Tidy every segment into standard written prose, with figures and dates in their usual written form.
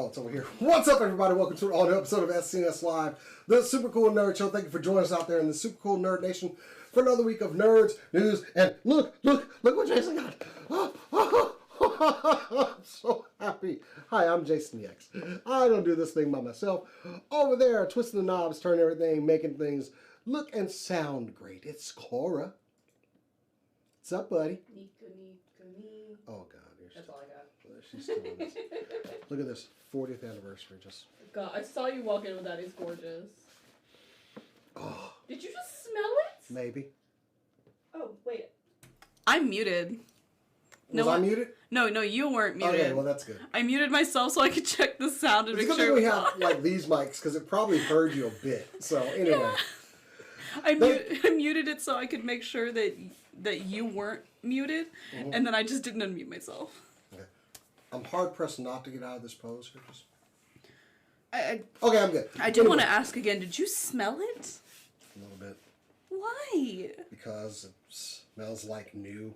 Oh, it's over here. What's up, everybody? Welcome to an all-new episode of SCNS Live, the Super Cool Nerd Show. Thank you for joining us out there in the Super Cool Nerd Nation for another week of nerds, news, and look what Jason got. I'm so happy. Hi, I'm Jason X. I don't do this thing by myself. Over there, twisting the knobs, turning everything, making things look and sound great. It's Cora. What's up, buddy? Oh, God. That's all I got. She's still on this. Look at this 40th anniversary. Just God, I saw you walk in with that. It's gorgeous. oh, Did you just smell it? maybe. Oh, wait. I'm muted. Was I muted? No, you weren't muted. Okay, well that's good. I muted myself so I could check the sound and It's make good sure that we have like these mics because it probably heard you a bit. So anyway, yeah. I muted it so I could make sure that you weren't muted, and then I just didn't unmute myself. Okay. I'm hard pressed not to get out of this pose here. Just... Okay, I'm good. I did want to ask again. Did you smell it? A little bit. Why? Because it smells like new.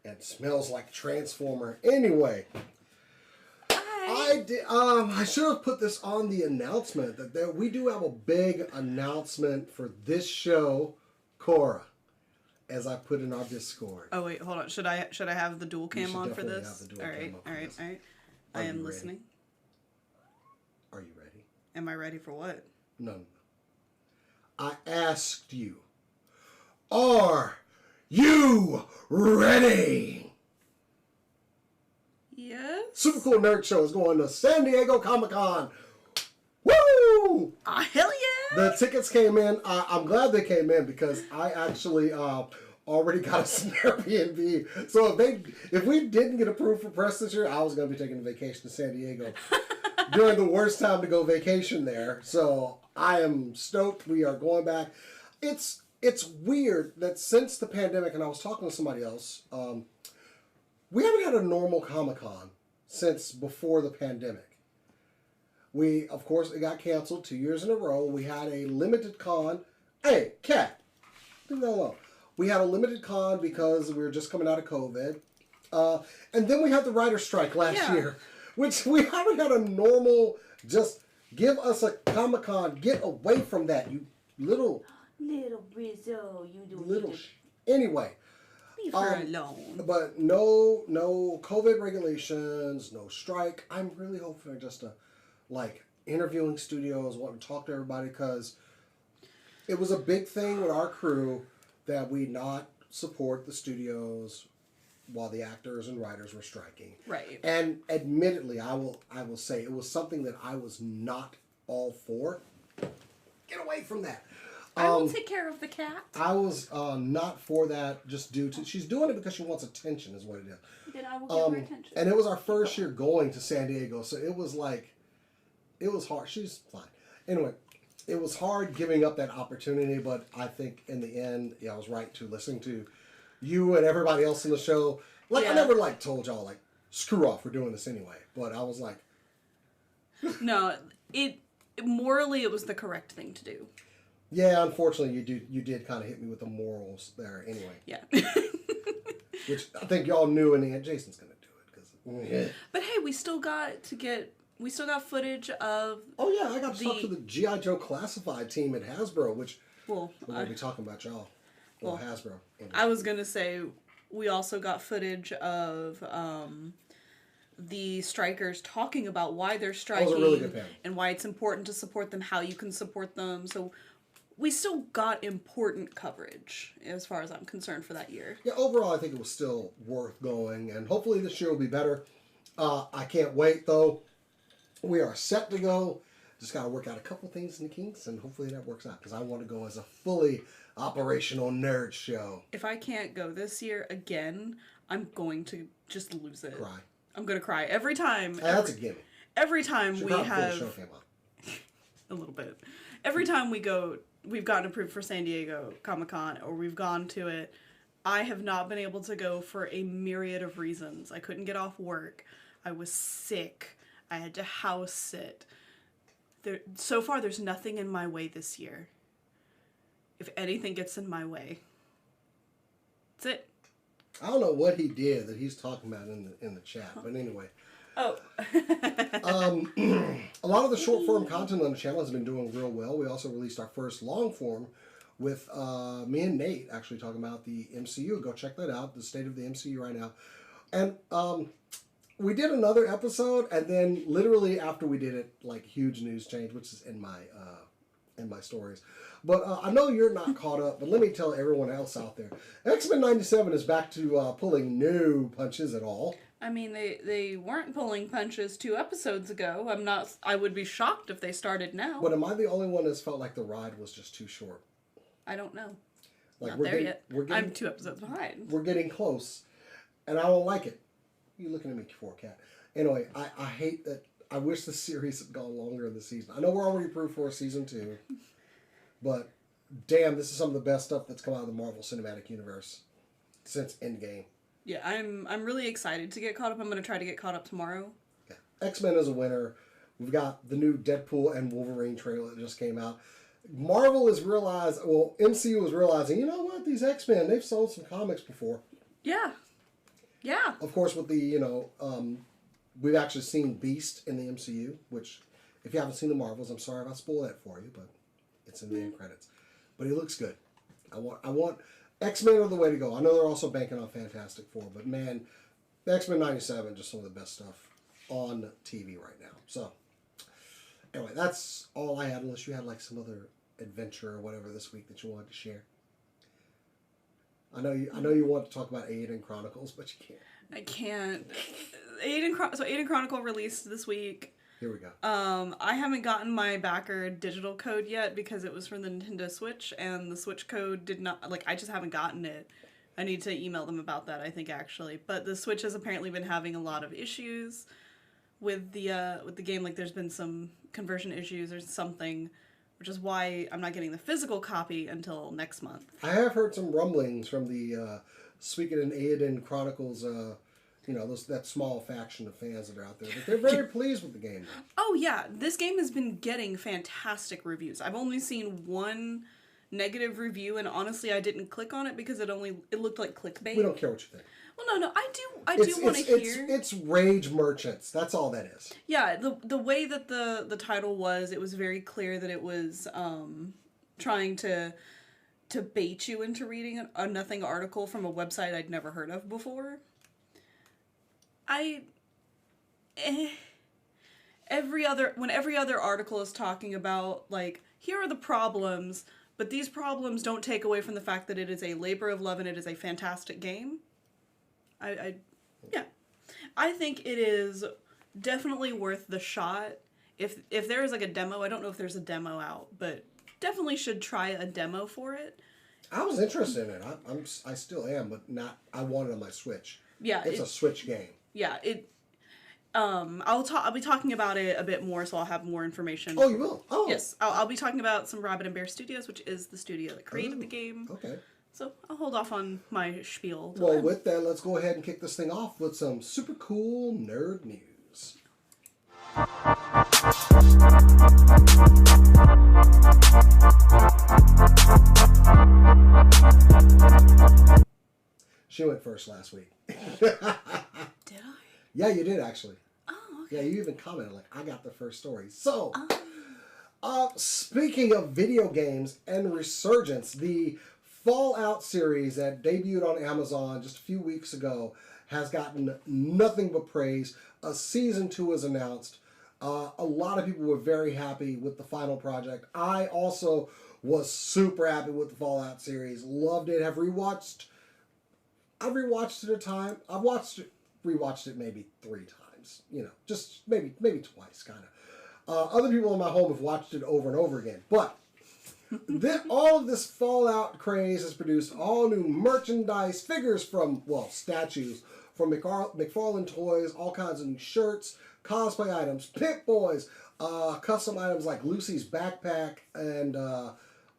And smells like Transformer. Anyway, I should have put this on the announcement that we do have a big announcement for this show, Cora, as I put in our Discord. Oh wait, hold on. Should I have the dual cam on for this? Have the dual cam on for this. All right. I am listening. Are you ready? Am I ready for what? No. I asked you, are you ready? Yes. Super Cool Nerd Show is going to San Diego Comic-Con. Woo! Hell yeah! The tickets came in. I'm glad they came in because I actually already got us an Airbnb. So if we didn't get approved for press this year, I was going to be taking a vacation to San Diego during the worst time to go vacation there. So I am stoked. We are going back. It's weird that since the pandemic, and I was talking to somebody else, we haven't had a normal Comic-Con since before the pandemic. Of course, it got canceled 2 years in a row. We had a limited con. Hey, cat, leave that alone. We had a limited con because we were just coming out of COVID. And then we had the writer's strike last year, which we haven't had a normal, just give us a Comic-Con, get away from that, you little Rizzo, you do little anyway. Leave her alone. But no COVID regulations, no strike. I'm really hoping for just interviewing studios, wanting to talk to everybody because it was a big thing with our crew that we not support the studios while the actors and writers were striking. Right. And admittedly, I will say it was something that I was not all for. Get away from that. I will take care of the cat. I was not for that just due to... She's doing it because she wants attention is what it is. Then I will give her attention. And it was our first year going to San Diego, so it was it was hard. She's fine. Anyway, it was hard giving up that opportunity, but I think in the end, I was right to listening to you and everybody else in the show. I never told y'all screw off, we're doing this anyway. But I was like... No, morally it was the correct thing to do. Yeah, unfortunately, you did kind of hit me with the morals there anyway. Yeah. Which I think y'all knew, and Jason's going to do it. Cause, But hey, we still got footage of... Oh, yeah, I got to talk to the G.I. Joe Classified team at Hasbro, which we're going to be talking about y'all. Well, Hasbro. Anyway. I was going to say, we also got footage of the strikers talking about why they're striking. That was a really good panel. And why it's important to support them, how you can support them. So... we still got important coverage, as far as I'm concerned, for that year. Yeah, overall, I think it was still worth going, and hopefully this year will be better. I can't wait, though. We are set to go. Just got to work out a couple things in the kinks, and hopefully that works out, because I want to go as a fully operational nerd show. If I can't go this year again, I'm going to just lose it. Cry. I'm going to cry every time. That's a gimme. Every time we have... Show came out. A little bit. Every time we've gotten approved for San Diego Comic-Con, or we've gone to it, I have not been able to go for a myriad of reasons. I couldn't get off work. I was sick. I had to house sit. So far, there's nothing in my way this year. If anything gets in my way, that's it. I don't know what he did that he's talking about in the chat, but anyway. Oh. A lot of the short form content on the channel has been doing real well. We also released our first long form with me and Nate actually talking about the MCU. Go check that out, the state of the MCU right now. And we did another episode, and then literally after we did it, like huge news change, which is in my stories. But I know you're not caught up, but let me tell everyone else out there. X-Men 97 is back to pulling no punches at all. I mean, they weren't pulling punches 2 episodes ago. I would be shocked if they started now. But am I the only one that's felt like the ride was just too short? I don't know. Like, Not there yet. I'm 2 episodes behind. We're getting close, and I don't like it. You looking at me for, Cat? Anyway, I hate that. I wish the series had gone longer in the season. I know we're already approved for season 2, but damn, this is some of the best stuff that's come out of the Marvel Cinematic Universe since Endgame. Yeah, I'm really excited to get caught up. I'm going to try to get caught up tomorrow. Yeah. X-Men is a winner. We've got the new Deadpool and Wolverine trailer that just came out. Marvel has realized, well, MCU is realizing, you know what, these X-Men, they've sold some comics before. Yeah. Yeah. Of course, with the, we've actually seen Beast in the MCU, which, if you haven't seen the Marvels, I'm sorry if I spoiled that for you, but it's in the end credits. But he looks good. I want X-Men are the way to go. I know they're also banking on Fantastic Four, but man, X-Men 97 just some of the best stuff on TV right now. So, anyway, that's all I had, unless you had like some other adventure or whatever this week that you wanted to share. I know you want to talk about Aiden Chronicles, but you can't. I can't. Aiden Chronicle released this week. Here we go. I haven't gotten my backer digital code yet because it was for the Nintendo Switch, and the Switch code did not, like, I just haven't gotten it. I need to email them about that, I think, actually. But the Switch has apparently been having a lot of issues with the game. Like, there's been some conversion issues or something, which is why I'm not getting the physical copy until next month. I have heard some rumblings from the speaking in Aiden Chronicles, that small faction of fans that are out there, but they're very pleased with the game. Oh yeah, this game has been getting fantastic reviews. I've only seen one negative review, and honestly, I didn't click on it because it looked like clickbait. We don't care what you think. Well, no, I do want to hear. It's rage merchants. That's all that is. Yeah, the way that the title was, it was very clear that it was trying to bait you into reading a nothing article from a website I'd never heard of before. Every other article is talking about, like, here are the problems, but these problems don't take away from the fact that it is a labor of love and it is a fantastic game. I think it is definitely worth the shot. If there is like a demo, I don't know if there's a demo out, but definitely should try a demo for it. I was interested in it. I still am, but not. I want it on my Switch. Yeah, it's a Switch game. Yeah, I'll be talking about it a bit more, so I'll have more information. Oh, you will? Oh. Yes, I'll be talking about some Rabbit and Bear Studios, which is the studio that created the game. Okay. So I'll hold off on my spiel. Well, with that, let's go ahead and kick this thing off with some super cool nerd news. She went first last week. Did I? Yeah, you did actually. Oh, okay. Yeah, you even commented like, I got the first story. So, speaking of video games and resurgence, the Fallout series that debuted on Amazon just a few weeks ago has gotten nothing but praise. A season 2 is announced. A lot of people were very happy with the final project. I also was super happy with the Fallout series. Loved it. I've rewatched it a time. I've rewatched it maybe 3 times. Just maybe twice, kind of. Other people in my home have watched it over and over again. But all of this Fallout craze has produced all new merchandise, figures from, statues from McFarlane Toys, all kinds of new shirts, cosplay items, Pit Boys, custom items like Lucy's backpack and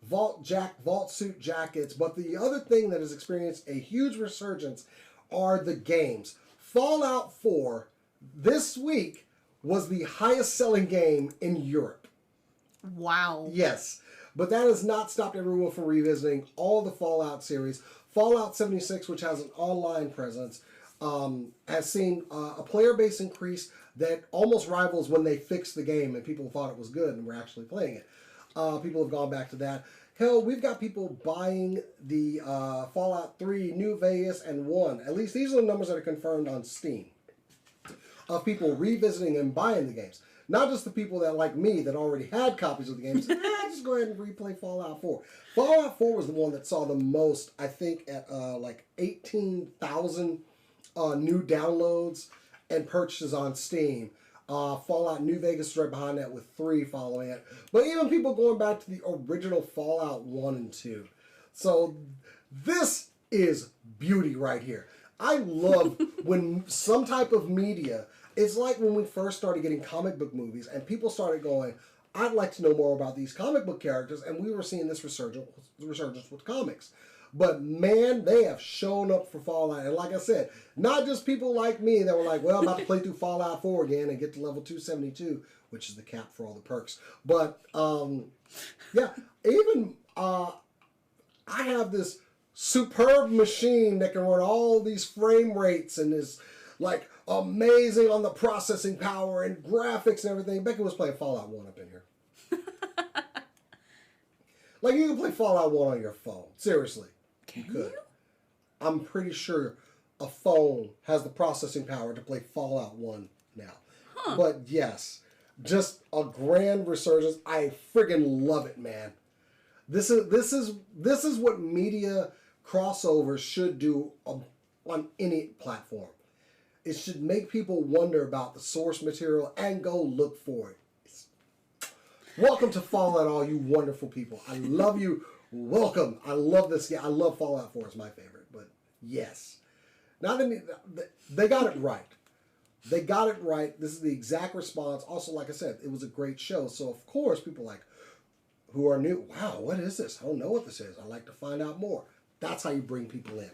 vault suit jackets. But the other thing that has experienced a huge resurgence are the games. Fallout 4 this week was the highest selling game in Europe. Wow. Yes. But that has not stopped everyone from revisiting all the Fallout series. Fallout 76, which has an online presence. has seen a player base increase that almost rivals when they fixed the game and people thought it was good and were actually playing it. People have gone back to that. Hell, we've got people buying the Fallout 3, New Vegas, and 1. At least these are the numbers that are confirmed on Steam. Of people revisiting and buying the games. Not just the people that, like me, that already had copies of the games. Just go ahead and replay Fallout 4. Fallout 4 was the one that saw the most, I think, at like 18,000 new downloads and purchases on Steam. Fallout New Vegas is right behind that with 3 following it. But even people going back to the original Fallout 1 and 2. So this is beauty right here. I love when some type of media, it's like when we first started getting comic book movies and people started going, I'd like to know more about these comic book characters, and we were seeing this resurgence with comics. But man, they have shown up for Fallout. And like I said, not just people like me that were like, well, I'm about to play through Fallout 4 again and get to level 272, which is the cap for all the perks. But yeah, even I have this superb machine that can run all these frame rates and is like amazing on the processing power and graphics and everything. Becky was playing Fallout 1 up in here. Like, you can play Fallout 1 on your phone. Seriously. Can you could. you? I'm pretty sure a phone has the processing power to play Fallout 1 now. Huh. But yes, just a grand resurgence. I friggin' love it, man. This is what media crossovers should do on any platform. It should make people wonder about the source material and go look for it. Welcome to Fallout, all you wonderful people. I love you. Welcome. I love this. Yeah, I love Fallout 4. It's my favorite. But yes. Now they got it right. They got it right. This is the exact response. Also, like I said, it was a great show. So, of course, people like, who are new, wow, what is this? I don't know what this is. I'd like to find out more. That's how you bring people in.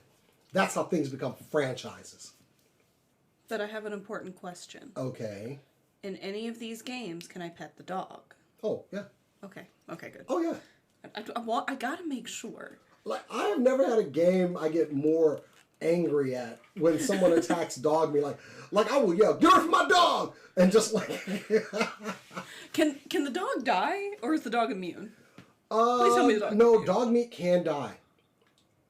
That's how things become franchises. But I have an important question. Okay. In any of these games, can I pet the dog? Oh, yeah. Okay. Okay, good. Oh, yeah. I gotta make sure. Like, I have never had a game I get more angry at when someone attacks dog me. Like I will yell, get off my dog! And just like... Can the dog die, or is the dog immune? Please tell me the dog is no, immune. dog meat can die.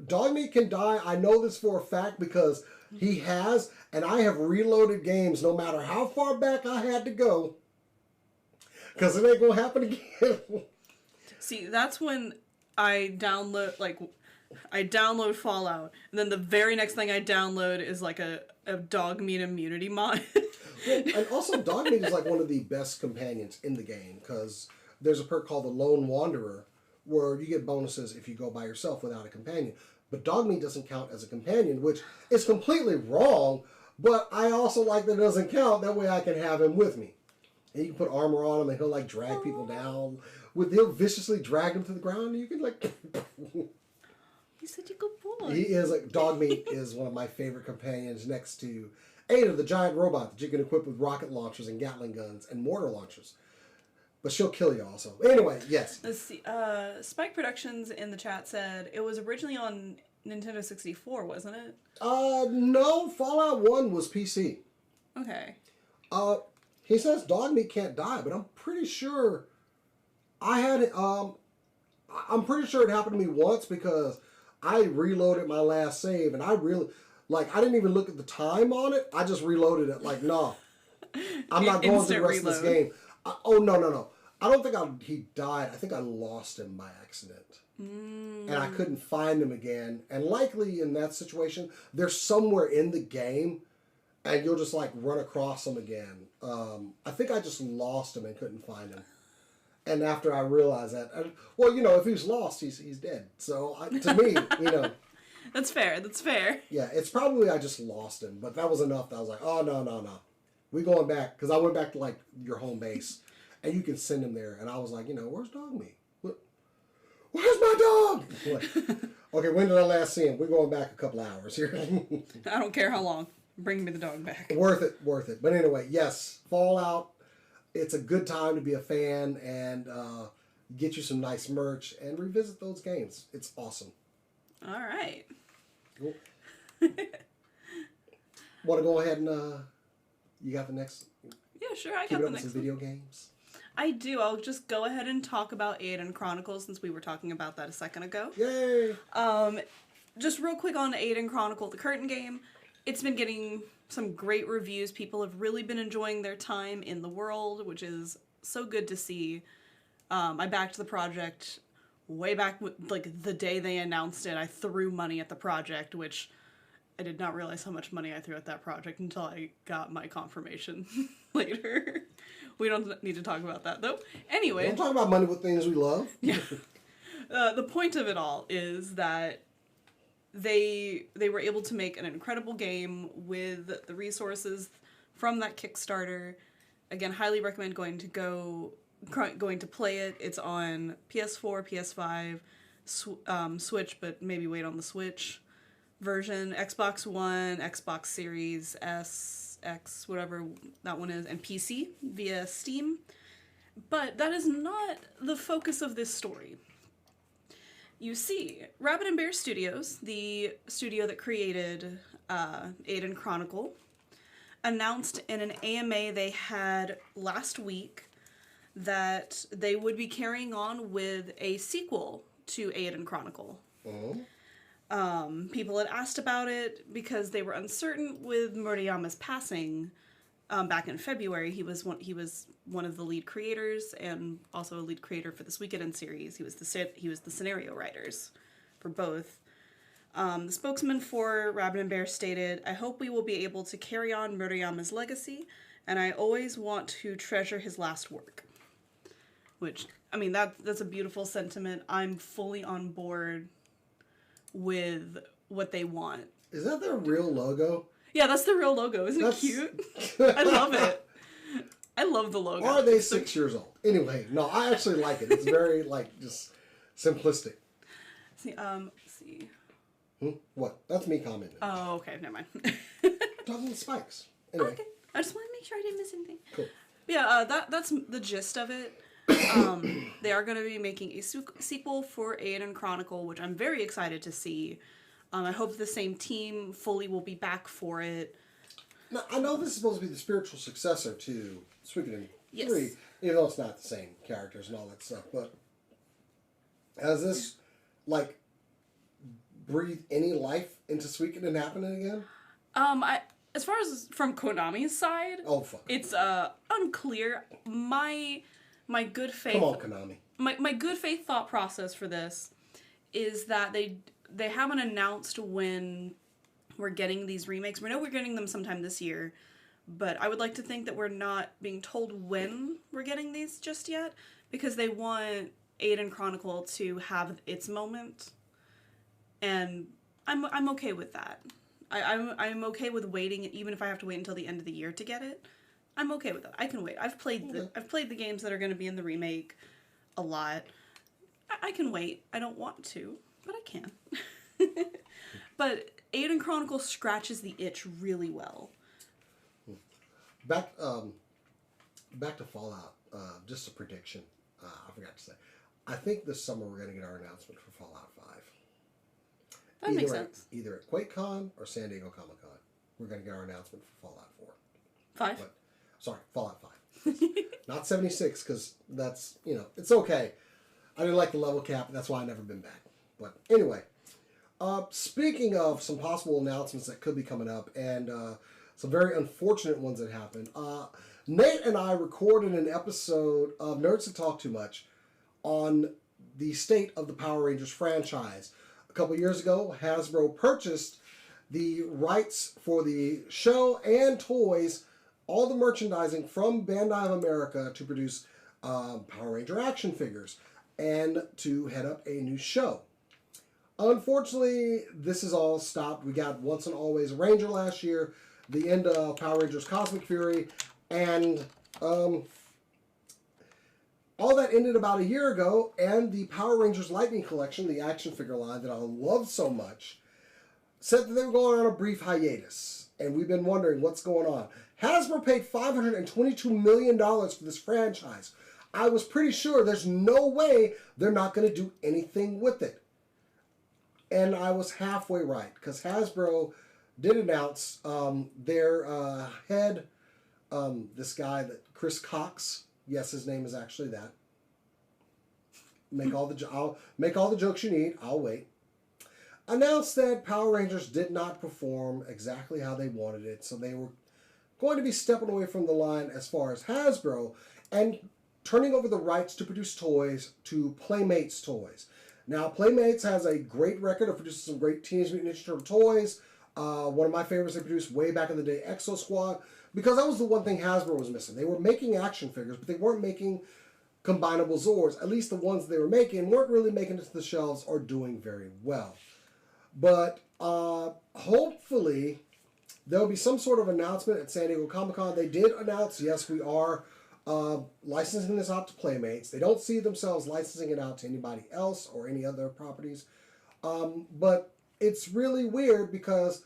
Dog meat can die. I know this for a fact because he has, and I have reloaded games no matter how far back I had to go. Because it ain't going to happen again. See, that's when I download Fallout, and then the very next thing I download is like a dog meat immunity mod. Well, and also, dog meat is like one of the best companions in the game because there's a perk called the Lone Wanderer where you get bonuses if you go by yourself without a companion. But dog meat doesn't count as a companion, which is completely wrong, but I also like that it doesn't count. That way I can have him with me. And you can put armor on him and he'll like drag people down. He'll viciously drag them to the ground and you can like... He's such a good boy. He is like, dog meat is one of my favorite companions next to Ada, the giant robot that you can equip with rocket launchers and Gatling guns and mortar launchers. But she'll kill you also. Anyway, yes. Let's see. Spike Productions in the chat said it was originally on Nintendo 64, wasn't it? No, Fallout 1 was PC. Okay. He says dog meat can't die, but I'm pretty sure I had it, I'm pretty sure it happened to me once because I reloaded my last save and I really, like, I didn't even look at the time on it. I just reloaded it like, no, I'm not going through the rest of this game. No. I don't think he died. I think I lost him by accident. And I couldn't find him again. And likely in that situation, they're somewhere in the game and you'll just like run across him again. I think I just lost him and couldn't find him. And after I realized that, well, you know, if he's lost, he's dead. So to me, you know. That's fair. That's fair. Yeah, it's probably I just lost him. But that was enough that I was like, oh, no. We going back. Because I went back to like your home base. And you can send him there. And I was like, you know, where's dog meat? Where's my dog? Like, okay, when did I last see him? We're going back a couple hours here. I don't care how long. Bring me the dog back. Worth it. But anyway, yes, Fallout. It's a good time to be a fan and get you some nice merch and revisit those games. It's awesome. All right. Cool. Want to go ahead and you got the next? Yeah, sure. I Keep got it the up with next some one. video games. I do. I'll just go ahead and talk about Aiden Chronicles since we were talking about that a second ago. Yay! Just real quick on Aiden Chronicle, the curtain game. It's been getting some great reviews. People have really been enjoying their time in the world, which is so good to see. I backed the project way back, like the day they announced it. I threw money at the project, which I did not realize how much money I threw at that project until I got my confirmation later. We don't need to talk about that, though. Anyway. Don't talk about money with things we love. Yeah. The point of it all is that they were able to make an incredible game with the resources from that Kickstarter. Again, highly recommend going to play it. It's on PS4, PS5, Switch, but maybe wait on the Switch version, Xbox One, Xbox Series S, X, whatever that one is, and PC via Steam. But that is not the focus of this story. You see, Rabbit and Bear Studios, the studio that created Aiden Chronicle, announced in an AMA they had last week that they would be carrying on with a sequel to Aiden Chronicle. Oh. People had asked about it because they were uncertain with Murayama's passing back in February. He was one of the lead creators and also a lead creator for this Weekend series. He was the scenario writers for both. The spokesman for Rabbit and Bear stated, "I hope we will be able to carry on Murayama's legacy, and I always want to treasure his last work." Which, I mean, that's a beautiful sentiment. I'm fully on board with what they want. Is that their real logo? Yeah, that's the real logo. Isn't it cute? I love it. I love the logo. Or are they 6 years old? Anyway, no, I actually like it. It's very, just simplistic. See, let's see. What? That's me commenting. Oh, okay, never mind. Talking to spikes. Anyway. Okay, I just want to make sure I didn't miss anything. Cool. Yeah, that's the gist of it. They are going to be making a sequel for Aiden Chronicle, which I'm very excited to see. I hope the same team fully will be back for it. Now, I know this is supposed to be the spiritual successor to Suikoden 3, Yes. even though it's not the same characters and all that stuff, but has this, breathe any life into Suikoden happening again? As far as from Konami's side, Oh, fuck. it's unclear. My good faith. Come on, Konami. My good faith thought process for this is that they haven't announced when we're getting these remakes. We know we're getting them sometime this year, but I would like to think that we're not being told when we're getting these just yet, because they want Aiden Chronicle to have its moment, and I'm okay with that. I'm okay with waiting, even if I have to wait until the end of the year to get it. I'm okay with that. I can wait. I've played the games that are going to be in the remake a lot. I can wait. I don't want to, but I can. But Aiden Chronicle scratches the itch really well. Back to Fallout. Just a prediction. I forgot to say. I think this summer we're going to get our announcement for Fallout 5. That makes sense. Either at QuakeCon or San Diego Comic-Con. We're going to get our announcement for Fallout 4. 5? But, sorry, Fallout 5. Not 76, because that's, it's okay. I didn't like the level cap, that's why I've never been back. But anyway, speaking of some possible announcements that could be coming up, and some very unfortunate ones that happened, Nate and I recorded an episode of Nerds That Talk Too Much on the state of the Power Rangers franchise. A couple years ago, Hasbro purchased the rights for the show and toys, all the merchandising from Bandai of America to produce Power Ranger action figures and to head up a new show. Unfortunately, this is all stopped. We got Once and Always Ranger last year, the end of Power Rangers Cosmic Fury, and all that ended about a year ago, and the Power Rangers Lightning Collection, the action figure line that I love so much, said that they were going on a brief hiatus, and we've been wondering what's going on. Hasbro paid $522 million for this franchise. I was pretty sure there's no way they're not going to do anything with it. And I was halfway right, because Hasbro did announce their head, this guy, that Chris Cox, yes, his name is actually that. I'll make all the jokes you need. I'll wait. Announced that Power Rangers did not perform exactly how they wanted it, so they were going to be stepping away from the line as far as Hasbro and turning over the rights to produce toys to Playmates Toys. Now, Playmates has a great record of producing some great Teenage Mutant Ninja Turtle toys. One of my favorites they produced way back in the day, Exo Squad, because that was the one thing Hasbro was missing. They were making action figures, but they weren't making combinable Zords. At least the ones they were making weren't really making it to the shelves or doing very well. But hopefully there'll be some sort of announcement at San Diego Comic-Con. They did announce, yes, we are licensing this out to Playmates. They don't see themselves licensing it out to anybody else or any other properties. But it's really weird because,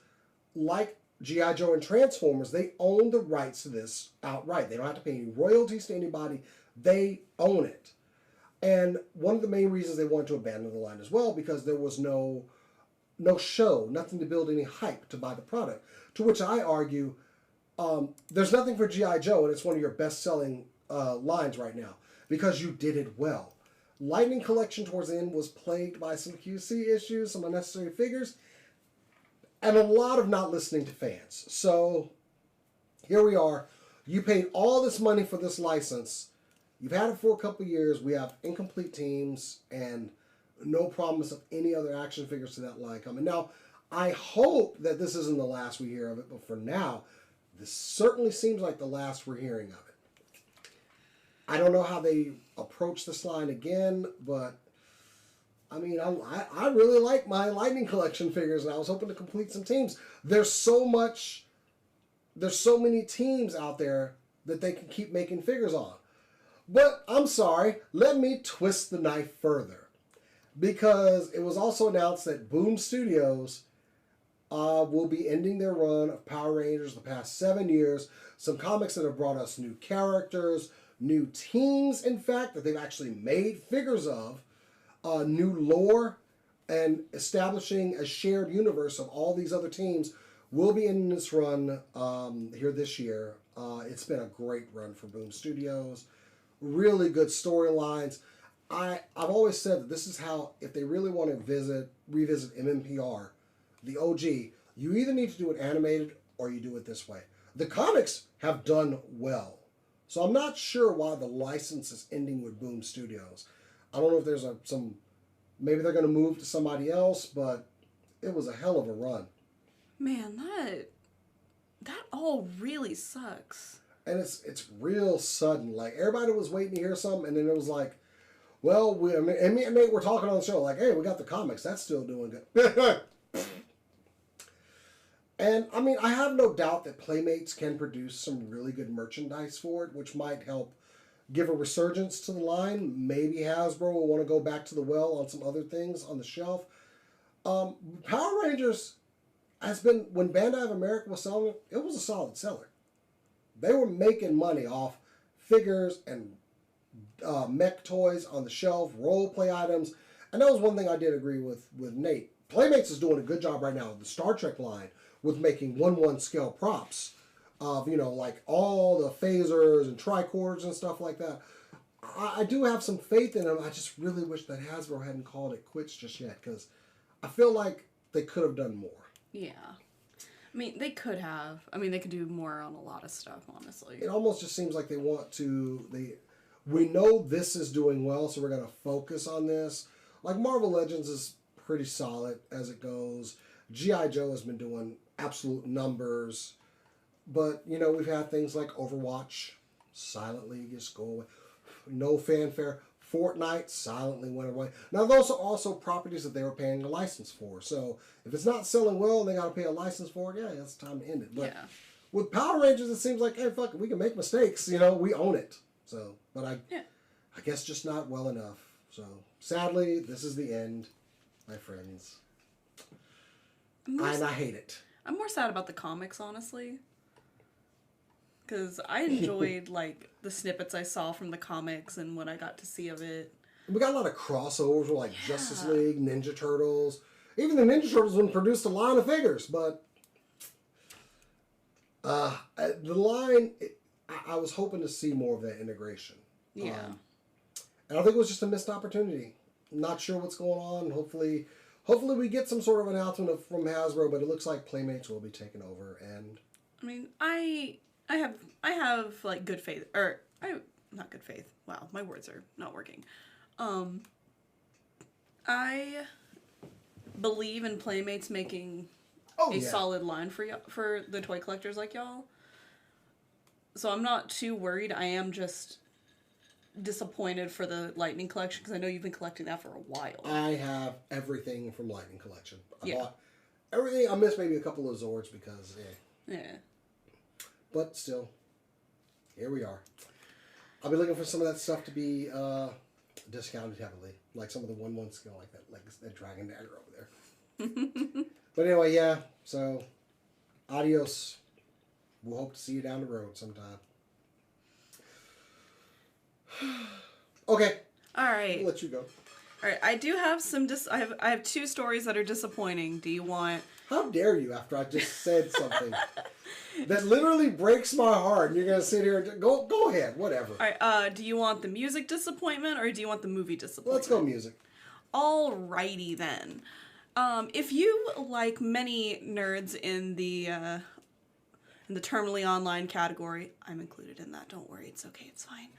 like G.I. Joe and Transformers, they own the rights to this outright. They don't have to pay any royalties to anybody. They own it. And one of the main reasons they wanted to abandon the line as well, because there was no show, nothing to build any hype to buy the product. To which I argue, there's nothing for G.I. Joe, and it's one of your best-selling lines right now, because you did it well. Lightning Collection towards the end was plagued by some QC issues, some unnecessary figures, and a lot of not listening to fans. So here we are. You paid all this money for this license. You've had it for a couple of years. We have incomplete teams and no promise of any other action figures to that line coming. Now, I hope that this isn't the last we hear of it, but for now, this certainly seems like the last we're hearing of it. I don't know how they approach this line again, but I mean, I really like my Lightning Collection figures, and I was hoping to complete some teams. There's so many teams out there that they can keep making figures on. But I'm sorry, let me twist the knife further. Because it was also announced that Boom Studios will be ending their run of Power Rangers the past 7 years. Some comics that have brought us new characters, new teams, in fact, that they've actually made figures of, new lore, and establishing a shared universe of all these other teams will be ending this run here this year. It's been a great run for Boom Studios. Really good storylines. I've always said that this is how, if they really want to revisit MMPR, the OG, you either need to do it animated or you do it this way. The comics have done well. So I'm not sure why the license is ending with Boom Studios. I don't know if there's maybe they're going to move to somebody else, but it was a hell of a run. Man, that all really sucks. And it's real sudden. Like, everybody was waiting to hear something, and then it was like, well, me and Nate were talking on the show, like, hey, we got the comics. That's still doing good. And, I mean, I have no doubt that Playmates can produce some really good merchandise for it, which might help give a resurgence to the line. Maybe Hasbro will want to go back to the well on some other things on the shelf. Power Rangers has been, when Bandai of America was selling it, it was a solid seller. They were making money off figures and mech toys on the shelf, role play items. And that was one thing I did agree with Nate. Playmates is doing a good job right now with the Star Trek line with making 1/1 scale props of, like all the phasers and tricorders and stuff like that. I do have some faith in them. I just really wish that Hasbro hadn't called it quits just yet, because I feel like they could have done more. Yeah. I mean, they could have. I mean, they could do more on a lot of stuff, honestly. It almost just seems like they want to... We know this is doing well, so we're going to focus on this. Like, Marvel Legends is pretty solid as it goes. G.I. Joe has been doing absolute numbers. But, we've had things like Overwatch, silently just go away. No fanfare. Fortnite silently went away. Now, those are also properties that they were paying a license for. So, if it's not selling well and they got to pay a license for it, yeah, it's time to end it. But with Power Rangers, it seems like, hey, fuck it, we can make mistakes. We own it. So, but I guess just not well enough. So, sadly, this is the end, my friends. And I hate it. I'm more sad about the comics, honestly. Because I enjoyed, the snippets I saw from the comics and what I got to see of it. We got a lot of crossovers with, Justice League, Ninja Turtles. Even the Ninja Turtles wouldn't produce a line of figures, but The line, I was hoping to see more of that integration. Yeah. And I think it was just a missed opportunity. Not sure what's going on. Hopefully we get some sort of announcement from Hasbro, but it looks like Playmates will be taking over. And I mean, I have like good faith, or not good faith. Wow, my words are not working. I believe in Playmates making solid line for the toy collectors like y'all. So I'm not too worried. I am just disappointed for the Lightning collection because I know you've been collecting that for a while. I have everything from Lightning collection. I Yeah. bought everything. I missed maybe a couple of Zords because, Yeah. But still, here we are. I'll be looking for some of that stuff to be discounted heavily, like some of the 1/1 skill, like that Dragon Dagger over there. But anyway, yeah. So, adios. We'll hope to see you down the road sometime. Okay. All right. We'll let you go. All right. I do have some. I have two stories that are disappointing. Do you want? How dare you? After I just said something that literally breaks my heart, and you're gonna sit here and go ahead. Whatever. All right. Do you want the music disappointment or do you want the movie disappointment? Let's go music. Alrighty then. If you, like many nerds in the terminally online category, I'm included in that. Don't worry, it's okay, it's fine.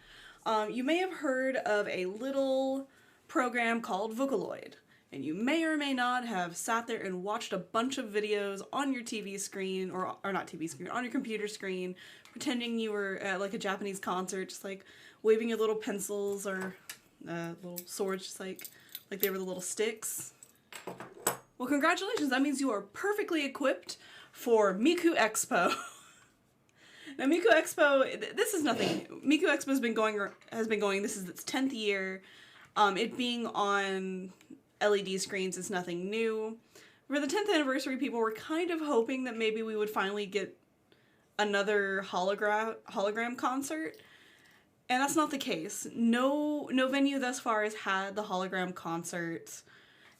You may have heard of a little program called Vocaloid, and you may or may not have sat there and watched a bunch of videos on your TV screen, or not TV screen, on your computer screen, pretending you were at like a Japanese concert, just like waving your little pencils or little swords, just like they were the little sticks. Well, congratulations, that means you are perfectly equipped for Miku Expo. Now, Miku Expo, this is nothing. Miku Expo has been going, this is its 10th year. It being on LED screens is nothing new. For the 10th anniversary, people were kind of hoping that maybe we would finally get another hologram concert. And that's not the case. No venue thus far has had the hologram concerts.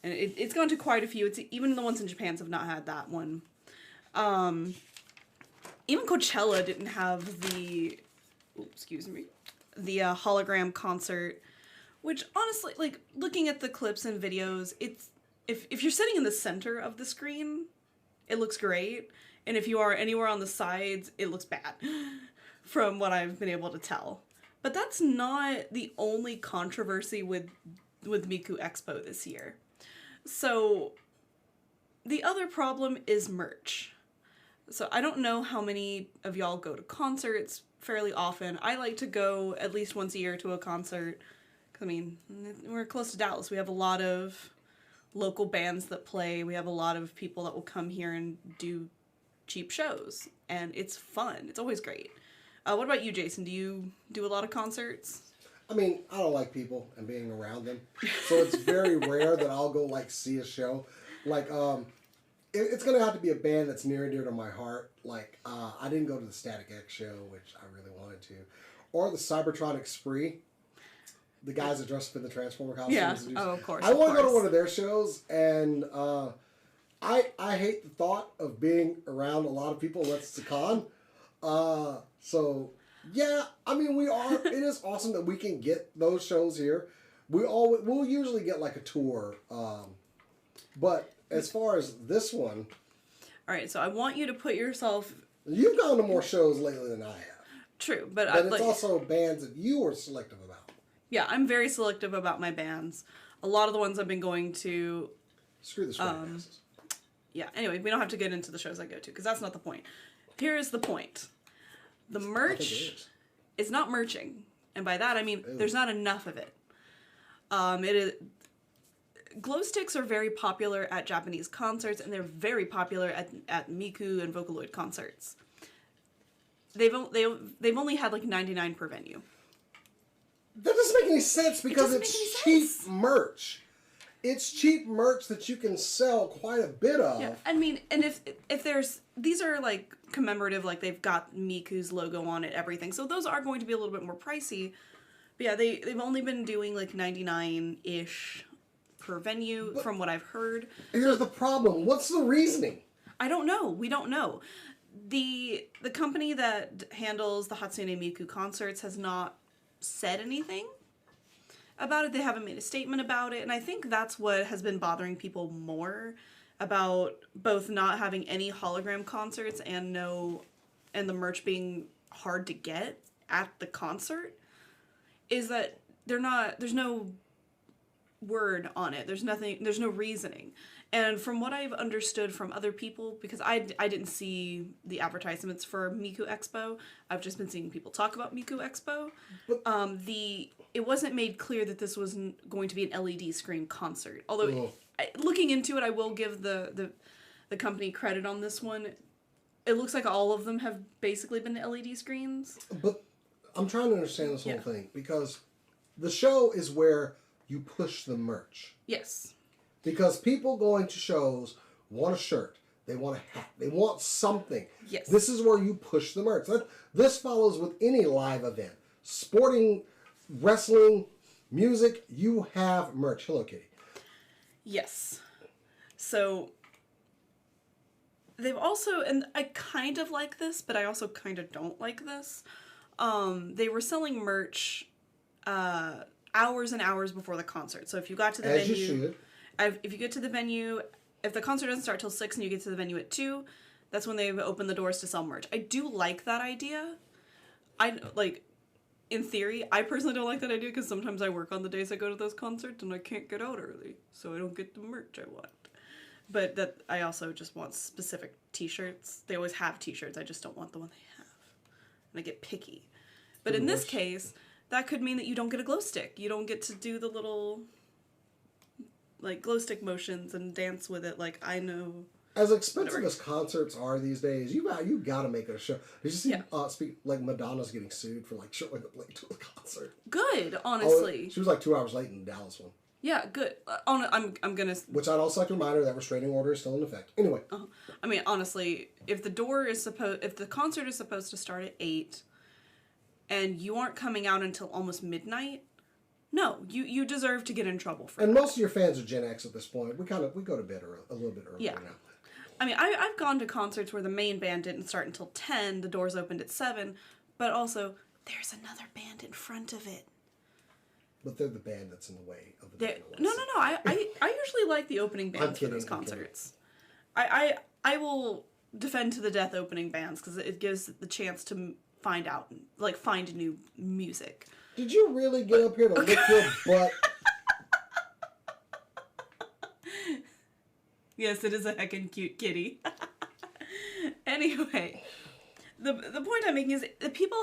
And it's gone to quite a few. Even the ones in Japan have not had that one. Even Coachella didn't have the hologram concert, which honestly, like, looking at the clips and videos, if you're sitting in the center of the screen, it looks great, and if you are anywhere on the sides, it looks bad, from what I've been able to tell. But that's not the only controversy with Miku Expo this year. So, the other problem is merch. So I don't know how many of y'all go to concerts fairly often. I like to go at least once a year to a concert. I mean, we're close to Dallas. We have a lot of local bands that play. We have a lot of people that will come here and do cheap shows. And it's fun. It's always great. What about you, Jason? Do you do a lot of concerts? I mean, I don't like people and being around them. So it's very rare that I'll go, like, see a show. Like, it's going to have to be a band that's near and dear to my heart. Like, I didn't go to the Static X show, which I really wanted to. Or the Cybertronic Spree. The guys that dress up in the Transformer costumes. Yeah, of course. I want to go to one of their shows, and I hate the thought of being around a lot of people unless it's a con. So, yeah, I mean, it is awesome that we can get those shows here. We'll usually get, like, a tour. But as far as this one... Alright, so I want you to put yourself... You've gone to more shows lately than I have. True, but it's also bands that you were selective about. Yeah, I'm very selective about my bands. A lot of the ones I've been going to... Screw the passes. Yeah, anyway, we don't have to get into the shows I go to, because that's not the point. Here is the point. The merch is not merching. And by that, I mean, there's not enough of it. Glow sticks are very popular at Japanese concerts, and they're very popular at Miku and Vocaloid concerts. They've only had like 99 per venue. That doesn't make any sense because it's cheap merch. It's cheap merch that you can sell quite a bit of. Yeah, I mean, and if there's... These are, like, commemorative, like, they've got Miku's logo on it, everything. So those are going to be a little bit more pricey. But yeah, they've only been doing, like, 99-ish per venue, from what I've heard. Here's the problem. What's the reasoning? I don't know. We don't know. the company that handles the Hatsune Miku concerts has not said anything about it. They haven't made a statement about it, and I think that's what has been bothering people more about both not having any hologram concerts and the merch being hard to get at the concert, is that there's no word on it. There's no reasoning. And from what I've understood from other people, because I didn't see the advertisements for Miku Expo, I've just been seeing people talk about Miku Expo. It wasn't made clear that this was going to be an LED screen concert. Although, looking into it, I will give the company credit on this one. It looks like all of them have basically been the LED screens. But I'm trying to understand this whole thing, because the show is where you push the merch. Yes. Because people going to shows want a shirt, they want a hat, they want something. Yes. This is where you push the merch. This follows with any live event. Sporting, wrestling, music, you have merch. Hello, Kitty. Yes. So, they've also, and I kind of like this, but I also kind of don't like this. They were selling merch hours and hours before the concert. So if you got to the venue... As you should. If you get to the venue, if the concert doesn't start till 6 and you get to the venue at 2, that's when they've opened the doors to sell merch. I do like that idea. In theory, I personally don't like that idea because sometimes I work on the days I go to those concerts and I can't get out early, so I don't get the merch I want. But that I also just want specific t-shirts. They always have t-shirts, I just don't want the one they have. And I get picky. But in this case, that could mean that you don't get a glow stick. You don't get to do the little... glow stick motions and dance with it. I know. As expensive as concerts are these days, you got to make it a show. Did you see Madonna's getting sued for showing up late to a concert? Good, honestly. She was 2 hours late in the Dallas one. Yeah, good. I'm gonna. Which I'd also like to remind her that restraining order is still in effect. Anyway. I mean, honestly, if the concert is supposed to start at 8, and you aren't coming out until almost midnight. No, you deserve to get in trouble for that. And most of your fans are Gen X at this point. We go to bed a little bit earlier now. I mean, I've gone to concerts where the main band didn't start until 10, the doors opened at 7, but also, there's another band in front of it. But they're the band that's in the way of the band. No. I usually like the opening bands for those concerts. I will defend to the death opening bands, because it gives the chance to find new music. Did you really get up here to lick your butt? Yes, it is a heckin' cute kitty. Anyway, the point I'm making is the people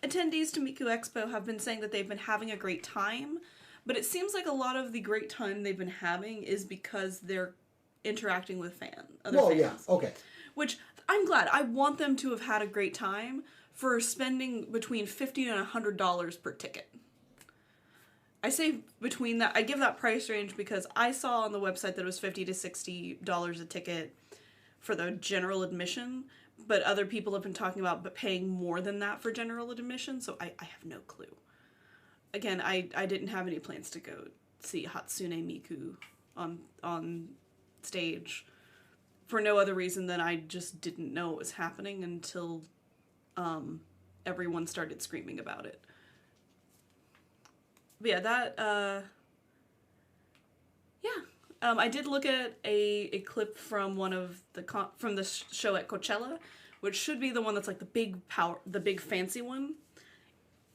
attendees to Miku Expo have been saying that they've been having a great time, but it seems like a lot of the great time they've been having is because they're interacting with other fans. Yeah, okay. Which I'm glad. I want them to have had a great time for spending between $50 and $100 per ticket. I say between that, I give that price range because I saw on the website that it was $50 to $60 a ticket for the general admission, but other people have been talking about paying more than that for general admission, so I have no clue. Again, I didn't have any plans to go see Hatsune Miku on stage for no other reason than I just didn't know it was happening until everyone started screaming about it. But yeah, I did look at a clip from one of from the show at Coachella, which should be the one that's the big fancy one.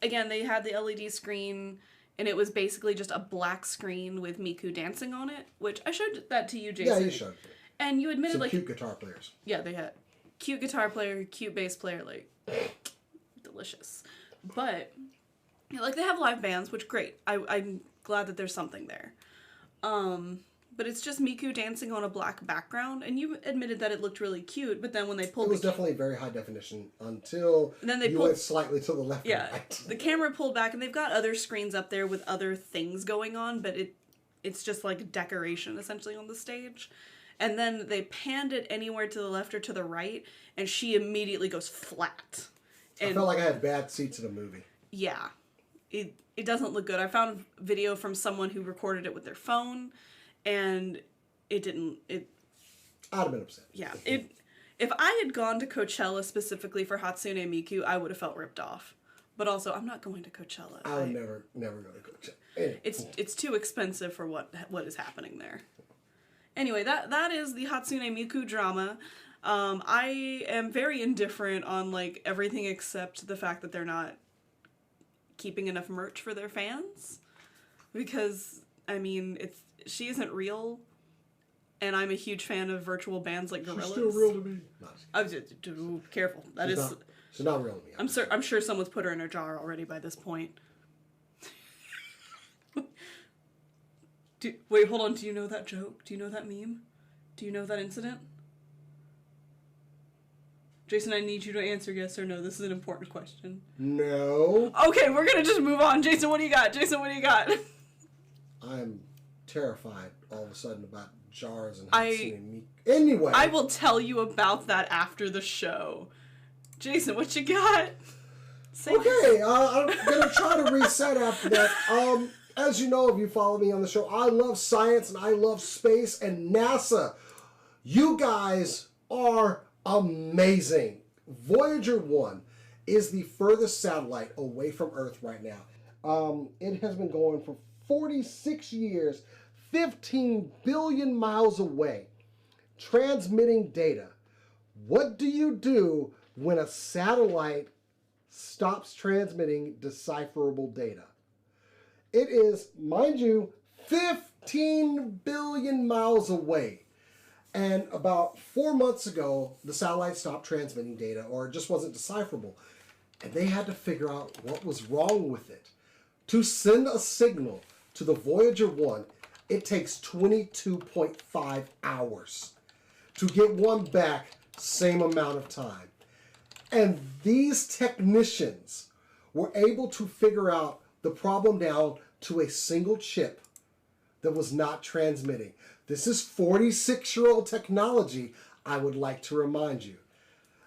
Again, they had the LED screen, and it was basically just a black screen with Miku dancing on it, which I showed that to you, Jason. Yeah, you showed. And you admitted some cute guitar players. Yeah, they had cute guitar player, cute bass player, delicious. But they have live bands, which great. I'm glad that there's something there. But it's just Miku dancing on a black background, and you admitted that it looked really cute, but then when they pulled it was definitely very high definition until you went slightly to the left. Yeah, the camera pulled back, and they've got other screens up there with other things going on, but it's just decoration essentially on the stage. And then they panned it anywhere to the left or to the right, and she immediately goes flat. And I felt like I had bad seats in a movie. Yeah. It doesn't look good. I found a video from someone who recorded it with their phone, and it didn't... I'd have been upset. Yeah. If I had gone to Coachella specifically for Hatsune Miku, I would have felt ripped off. But also, I'm not going to Coachella. I would never go to Coachella. Anyway. It's too expensive for what is happening there. Anyway, that is the Hatsune Miku drama. I am very indifferent on like everything except the fact that they're not keeping enough merch for their fans, because I mean she isn't real. And I'm a huge fan of virtual bands like Gorillaz. She's still real to me. No, careful. She's not real to me. I'm sure someone's put her in a jar already by this point. Wait, hold on. Do you know that joke? Do you know that meme? Do you know that incident? Jason, I need you to answer yes or no. This is an important question. No. Okay, we're gonna just move on. Jason, what do you got? I'm terrified all of a sudden about jars and Hatsune Miku. Anyway, I will tell you about that after the show. Jason, what you got? Okay, I'm gonna try to reset after that. As you know, if you follow me on the show, I love science and I love space and NASA. You guys are amazing. Voyager 1 is the furthest satellite away from Earth right now. It has been going for 46 years, 15 billion miles away, transmitting data. What do you do when a satellite stops transmitting decipherable data? It is, mind you, 15 billion miles away. And about 4 months ago, the satellite stopped transmitting data, or it just wasn't decipherable. And they had to figure out what was wrong with it. To send a signal to the Voyager 1, it takes 22.5 hours. To get one back, same amount of time. And these technicians were able to figure out the problem down to a single chip that was not transmitting. This is 46-year-old technology, I would like to remind you.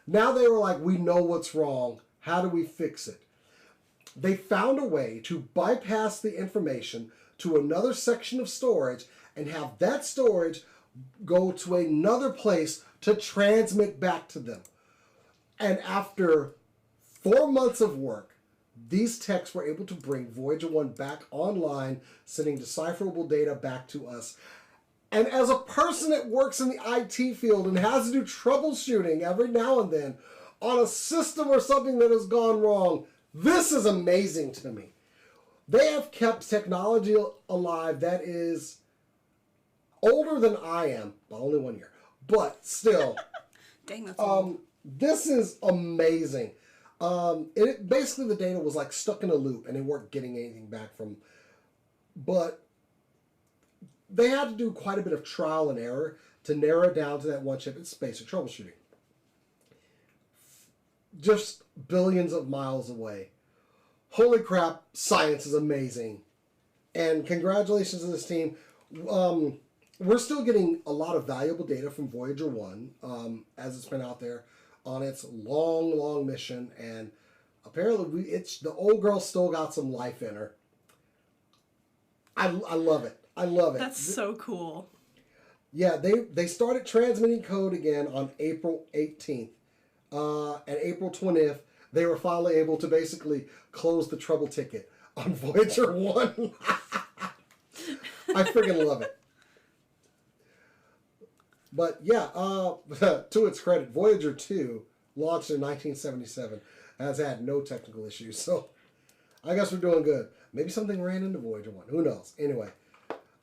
Now they were like, we know what's wrong. How do we fix it? They found a way to bypass the information to another section of storage and have that storage go to another place to transmit back to them. And after 4 months of work, these techs were able to bring Voyager 1 back online, sending decipherable data back to us. And as a person that works in the IT field and has to do troubleshooting every now and then on a system or something that has gone wrong, this is amazing to me. They have kept technology alive that is older than I am, by only 1 year, but still. Dang, that's old. This is amazing. Basically the data was like stuck in a loop and they weren't getting anything back from, but they had to do quite a bit of trial and error to narrow it down to that one chip. It's basic troubleshooting. Just billions of miles away. Holy crap, science is amazing. And congratulations to this team. We're still getting a lot of valuable data from Voyager 1 as it's been out there on its long, long mission. And apparently the old girl still got some life in her. I love it. I love it. That's so cool. Yeah, they started transmitting code again on April 18th. And April 20th, they were finally able to basically close the trouble ticket on Voyager 1. I freaking love it. But yeah, to its credit, Voyager 2, launched in 1977, has had no technical issues. So I guess we're doing good. Maybe something ran into Voyager 1. Who knows? Anyway.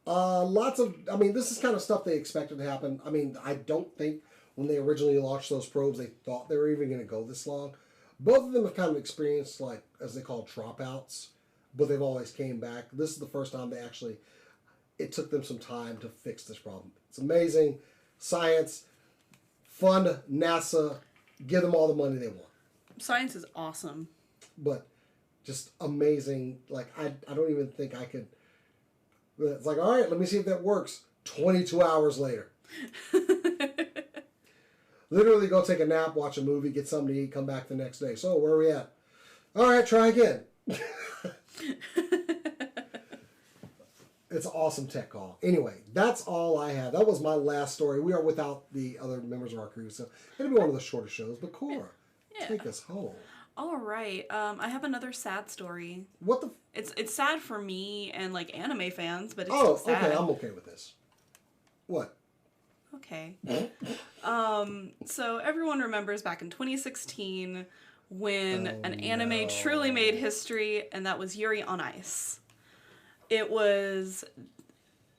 This is kind of stuff they expected to happen. I mean, I don't think when they originally launched those probes, they thought they were even going to go this long. Both of them have kind of experienced, like, as they call dropouts, but they've always came back. This is the first time it took them some time to fix this problem. It's amazing. Science, fund NASA, give them all the money they want. Science is awesome. But just amazing. Like, I don't even think I could... It's like, all right, let me see if that works. 22 hours later. Literally go take a nap, watch a movie, get something to eat, come back the next day. So, where are we at? All right, try again. It's an awesome tech call. Anyway, that's all I have. That was my last story. We are without the other members of our crew, so it'll be one of the shorter shows. But Cora, take us home. All right. I have another sad story. What the? It's sad for me and like anime fans, but it's Oh, still sad. okay. I'm okay with this. What? Okay. So everyone remembers back in 2016 when an anime truly made history, and that was Yuri on Ice. It was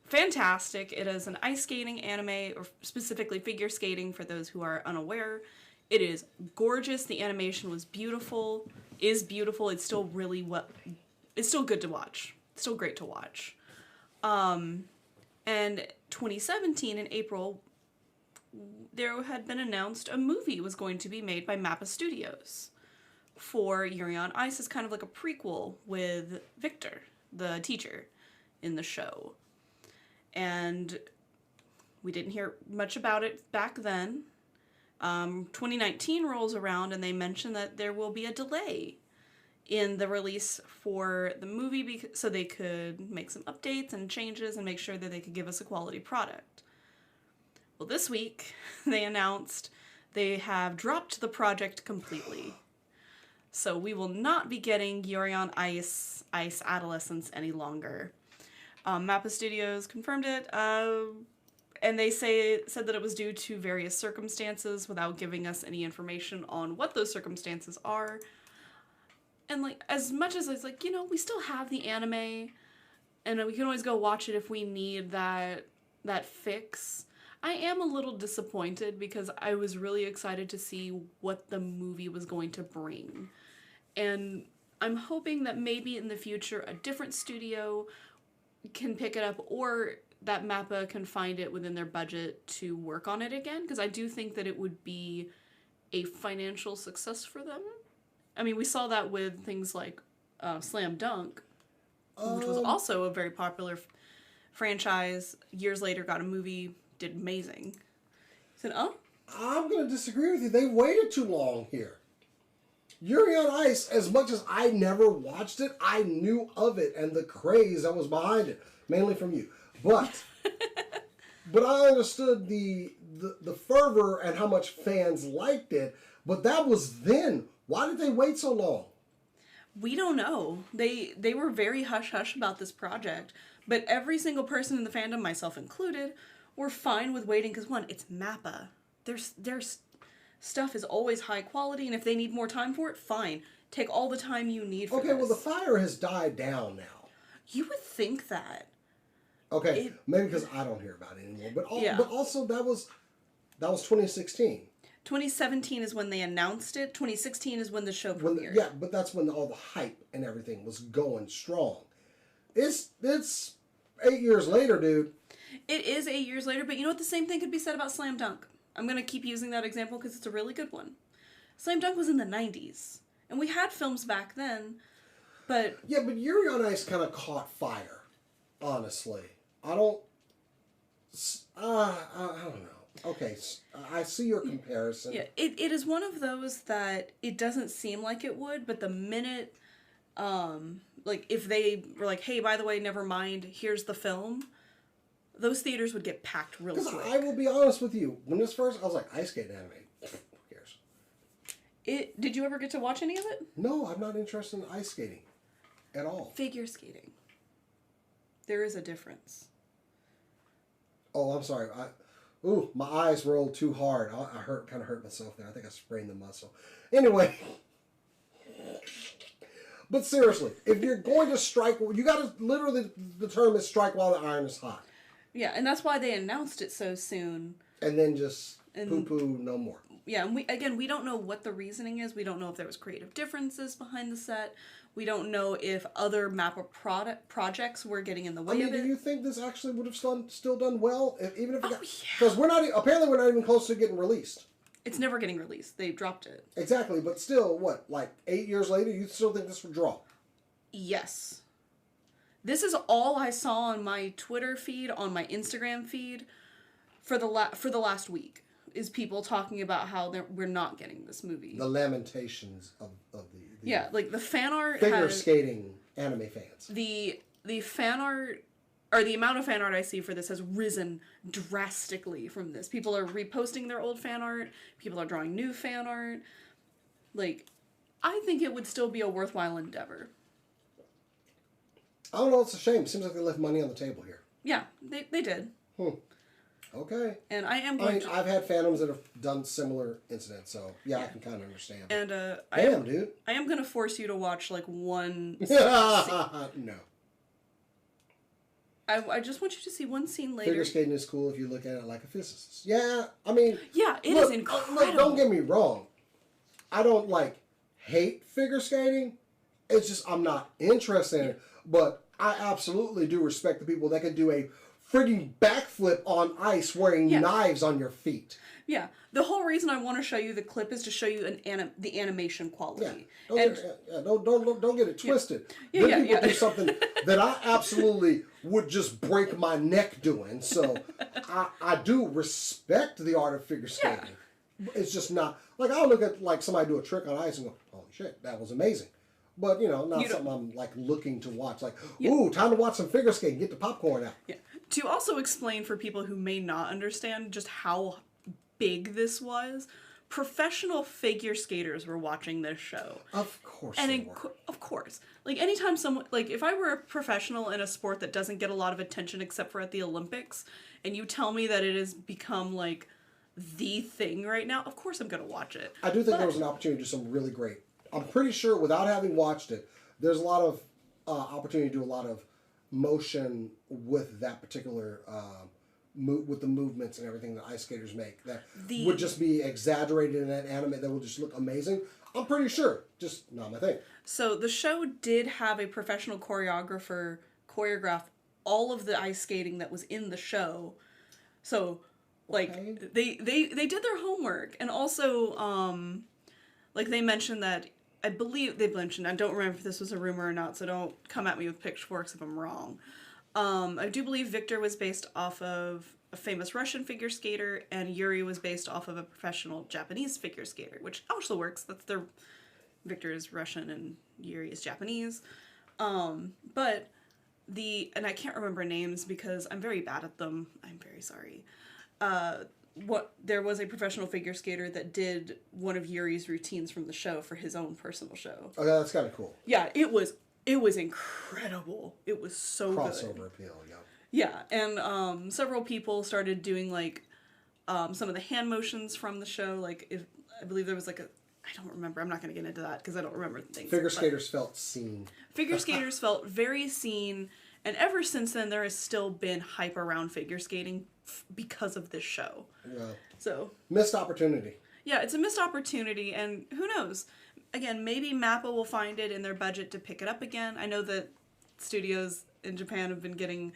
fantastic. It is an ice skating anime, or specifically figure skating for those who are unaware. It is gorgeous. The animation was beautiful. Is beautiful. It's still really it's still good to watch. It's still great to watch. And 2017 in April, there had been announced a movie was going to be made by Mappa Studios for Yuri on Ice as kind of like a prequel with Victor, the teacher in the show. And we didn't hear much about it back then. 2019 rolls around and they mention that there will be a delay in the release for the movie so they could make some updates and changes and make sure that they could give us a quality product. Well, this week they announced they have dropped the project completely. So we will not be getting Yuri on Ice Adolescence any longer. Mappa Studios confirmed it, and they said that it was due to various circumstances without giving us any information on what those circumstances are. And like, as much as it's like, we still have the anime, and we can always go watch it if we need that fix. I am a little disappointed because I was really excited to see what the movie was going to bring. And I'm hoping that maybe in the future a different studio can pick it up, or that Mappa can find it within their budget to work on it again, because I do think that it would be a financial success for them. I mean, we saw that with things like Slam Dunk, which was also a very popular franchise. Years later, got a movie, did amazing. Said, oh? I'm going to disagree with you. They waited too long here. Yuri on Ice, as much as I never watched it, I knew of it and the craze that was behind it, mainly from you. But I understood the fervor and how much fans liked it, but that was then. Why did they wait so long? We don't know. They were very hush-hush about this project, but every single person in the fandom, myself included, were fine with waiting because, one, it's Mappa. Their stuff is always high quality, and if they need more time for it, fine. Take all the time you need for this. Okay, well, the fire has died down now. You would think that. Okay, maybe because I don't hear about it anymore. But also, that was 2016. 2017 is when they announced it. 2016 is when the show premiered. Yeah, but that's when all the hype and everything was going strong. It's 8 years later, dude. It is 8 years later, but you know what? The same thing could be said about Slam Dunk. I'm going to keep using that example because it's a really good one. Slam Dunk was in the 90s, and we had films back then, but... Yeah, but Yuri on Ice kind of caught fire, honestly. I don't know. Okay, I see your comparison. Yeah, it is one of those that it doesn't seem like it would, but the minute, like, if they were like, hey, by the way, never mind, here's the film, those theaters would get packed real quick. Because I will be honest with you, when this first, I was like, ice skating anime, who cares? Did you ever get to watch any of it? No, I'm not interested in ice skating at all. Figure skating. There is a difference. Oh, I'm sorry. My eyes rolled too hard. I kind of hurt myself there. I think I sprained the muscle. Anyway. But seriously, if you're going to strike, you got to literally, the term is strike while the iron is hot. Yeah, and that's why they announced it so soon. And then just poo-poo no more. Yeah, and we don't know what the reasoning is. We don't know if there was creative differences behind the set. We don't know if other Mappa projects were getting in the way of it. Do you think this actually would have still done well? Even if because apparently we're not even close to getting released. It's never getting released. They dropped it. Exactly, but still, what, like 8 years later, you still think this would draw? Yes. This is all I saw on my Twitter feed, on my Instagram feed, for the last week, is people talking about how we're not getting this movie. The lamentations of the yeah, like the fan art figure skating anime fans. The fan art or the amount of fan art I see for this has risen drastically from this. People are reposting their old fan art. People are drawing new fan art. Like, I think it would still be a worthwhile endeavor. I don't know, it's a shame. Seems like they left money on the table here. Yeah, they did. Okay. And I am going I've had fandoms that have done similar incidents, so yeah. I can kind of understand. And damn, dude. I am going to force you to watch, like, one... No. I just want you to see one scene later. Figure skating is cool if you look at it like a physicist. Yeah, I mean... Yeah, it is incredible. Look, don't get me wrong. I don't, like, hate figure skating. It's just I'm not interested in it. But I absolutely do respect the people that can do a frigging backflip on ice wearing knives on your feet. Yeah, the whole reason I want to show you the clip is to show you the animation quality. Yeah. Don't get it twisted. Then people do something that I absolutely would just break my neck doing. So I do respect the art of figure skating. Yeah. It's just not like I'll look at like somebody do a trick on ice and go, "Holy shit, that was amazing." But not something I'm like looking to watch. Like, ooh, time to watch some figure skating. Get the popcorn out. Yeah. To also explain for people who may not understand just how big this was, professional figure skaters were watching this show. Of course and they were. Of course. Like, anytime someone... Like, if I were a professional in a sport that doesn't get a lot of attention except for at the Olympics, and you tell me that it has become, like, the thing right now, of course I'm going to watch it. I do think there was an opportunity to do something really great. I'm pretty sure, without having watched it, there's a lot of opportunity to do a lot of motion with that particular... with the movements and everything that ice skaters make that would just be exaggerated in an anime that would just look amazing. I'm pretty sure. Just not my thing. So the show did have a professional choreographer choreograph all of the ice skating that was in the show. So, like, they did their homework. And also, like, they mentioned that, I believe they mentioned, I don't remember if this was a rumor or not, so don't come at me with pitchforks if I'm wrong. I do believe Victor was based off of a famous Russian figure skater, and Yuri was based off of a professional Japanese figure skater, which also works. That's their... Victor is Russian and Yuri is Japanese. But and I can't remember names because I'm very bad at them. I'm very sorry. There was a professional figure skater that did one of Yuri's routines from the show for his own personal show. Oh, yeah, that's kind of cool. Yeah, it was incredible. It was so crossover good. Appeal, yeah. Yeah, and several people started doing like some of the hand motions from the show. Like, I believe there was like I don't remember. I'm not going to get into that because I don't remember the things. Figure skaters felt seen. Figure skaters felt very seen, and ever since then there has still been hype around figure skating because of this show. Yeah. So missed opportunity. Yeah, it's a missed opportunity, and who knows? Again, maybe Mappa will find it in their budget to pick it up again. I know that studios in Japan have been getting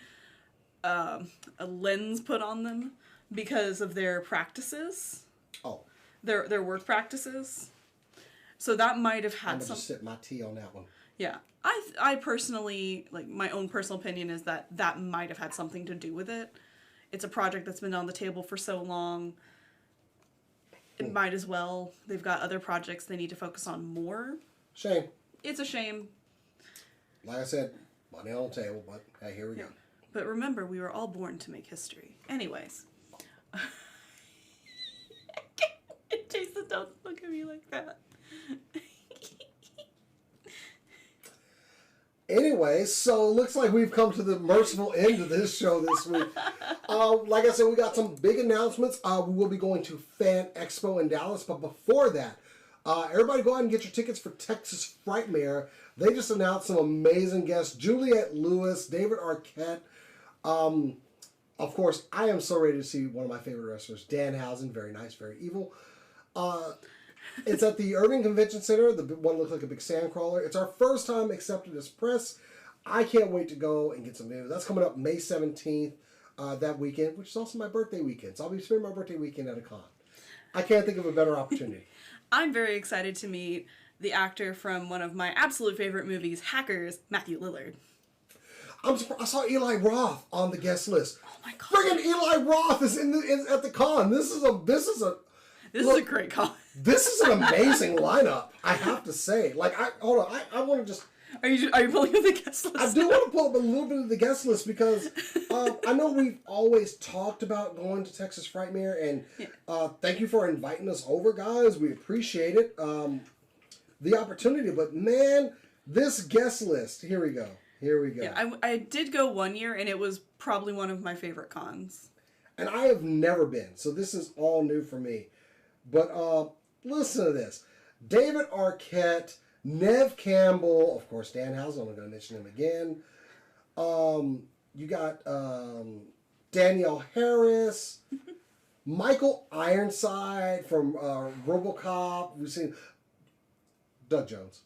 a lens put on them because of their practices. Oh. Their work practices. So that might have had I'm gonna just sip my tea on that one. Yeah. I personally, like, my own personal opinion is that might have had something to do with it. It's a project that's been on the table for so long. It might as well. They've got other projects they need to focus on more. Shame. It's a shame. Like I said, money on the table, but hey, here we go. But remember, we were all born to make history. Anyways. Jason, don't look at me like that. Anyway, so looks like we've come to the merciful end of this show this week. Like I said, we got some big announcements. We will be going to Fan Expo in Dallas, but before that, everybody go out and get your tickets for Texas Frightmare. They just announced some amazing guests: Juliette Lewis, David Arquette. Of course, I am so ready to see one of my favorite wrestlers, Danhausen. Very nice, very evil. It's at the Irving Convention Center. The one looks like a big sandcrawler. It's our first time accepted as press. I can't wait to go and get some news. That's coming up May 17th, that weekend, which is also my birthday weekend. So I'll be spending my birthday weekend at a con. I can't think of a better opportunity. I'm very excited to meet the actor from one of my absolute favorite movies, Hackers, Matthew Lillard. I saw Eli Roth on the guest list. Oh my god! Friggin' Eli Roth is at the con. This is a great con. This is an amazing lineup, I have to say. Like, I want to just Are you pulling up the guest list? I do want to pull up a little bit of the guest list because I know we've always talked about going to Texas Frightmare, and thank you for inviting us over, guys. We appreciate it, the opportunity. But man, this guest list. Here we go. Yeah, I did go one year, and it was probably one of my favorite cons. And I have never been, so this is all new for me. But listen to this: David Arquette, Nev Campbell, of course, Dan Housen, I'm going to mention him again. You got Danielle Harris, Michael Ironside from RoboCop. We've seen Doug Jones.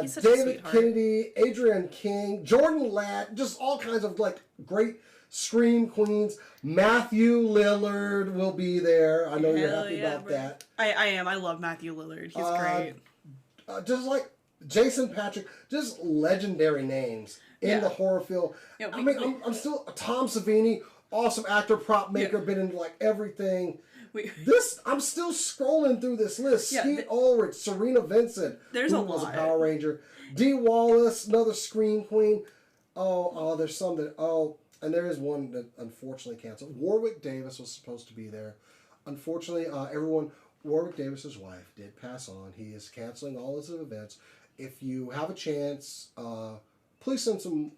He's such a David sweetheart. Kennedy, Adrian King, Jordan Ladd, just all kinds of like great Scream queens. Matthew Lillard will be there. I know you're happy about that. I am. I love Matthew Lillard. He's great. Just like Jason Patrick, just legendary names in the horror field. Yeah, I'm still Tom Savini, awesome actor, prop maker, been in like everything. I'm still scrolling through this list. Skeet Ulrich, Serena Vincent, There's who a was lot. a Power Ranger. Dee Wallace, another Scream queen. There's some that and there is one that unfortunately canceled. Warwick Davis was supposed to be there. Unfortunately, Warwick Davis's wife did pass on. He is canceling all his events. If you have a chance, please send some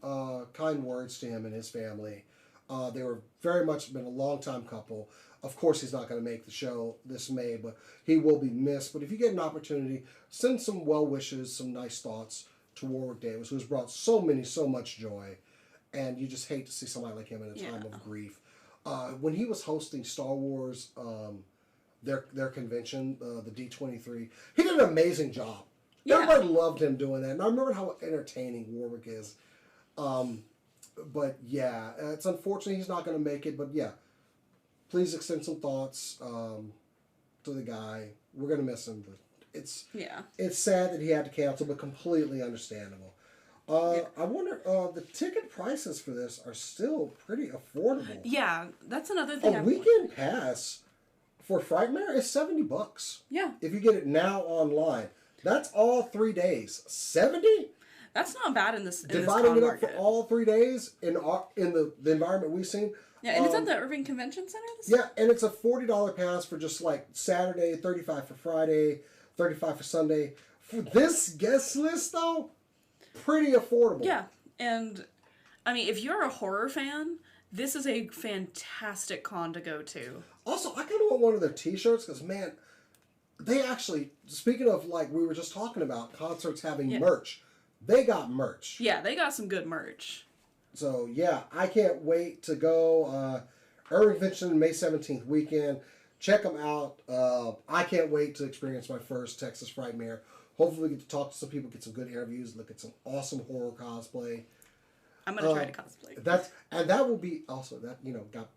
kind words to him and his family. They were very much been a long-time couple. Of course, he's not going to make the show this May, but he will be missed. But if you get an opportunity, send some well wishes, some nice thoughts to Warwick Davis, who's brought so much joy. And you just hate to see somebody like him in a time of grief. When he was hosting Star Wars, their convention, the D23, he did an amazing job. Yeah. Everybody loved him doing that. And I remember how entertaining Warwick is. But yeah, it's unfortunate he's not going to make it. But yeah, please extend some thoughts to the guy. We're going to miss him. But it's sad that he had to cancel, but completely understandable. I wonder, the ticket prices for this are still pretty affordable. Yeah, that's another thing. A weekend pass for Frightmare is $70. Yeah. If you get it now online. That's all 3 days. 70? That's not bad in this Dividing it up market. for all 3 days in the environment we've seen. Yeah, and it's at the Irving Convention Center? Yeah, and it's a $40 pass for just like Saturday, $35 for Friday, $35 for Sunday. For this guest list, though, pretty affordable. Yeah, and I mean, if you're a horror fan, this is a fantastic con to go to. Also, I kind of want one of their t-shirts because, man, they actually, speaking of like we were just talking about, concerts having merch, they got merch. Yeah, they got some good merch. So, yeah, I can't wait to go. Irving Convention, May 17th weekend. Check them out. I can't wait to experience my first Texas Frightmare. Hopefully we get to talk to some people, get some good interviews, look at some awesome horror cosplay. I'm going to try to cosplay. That will be also, got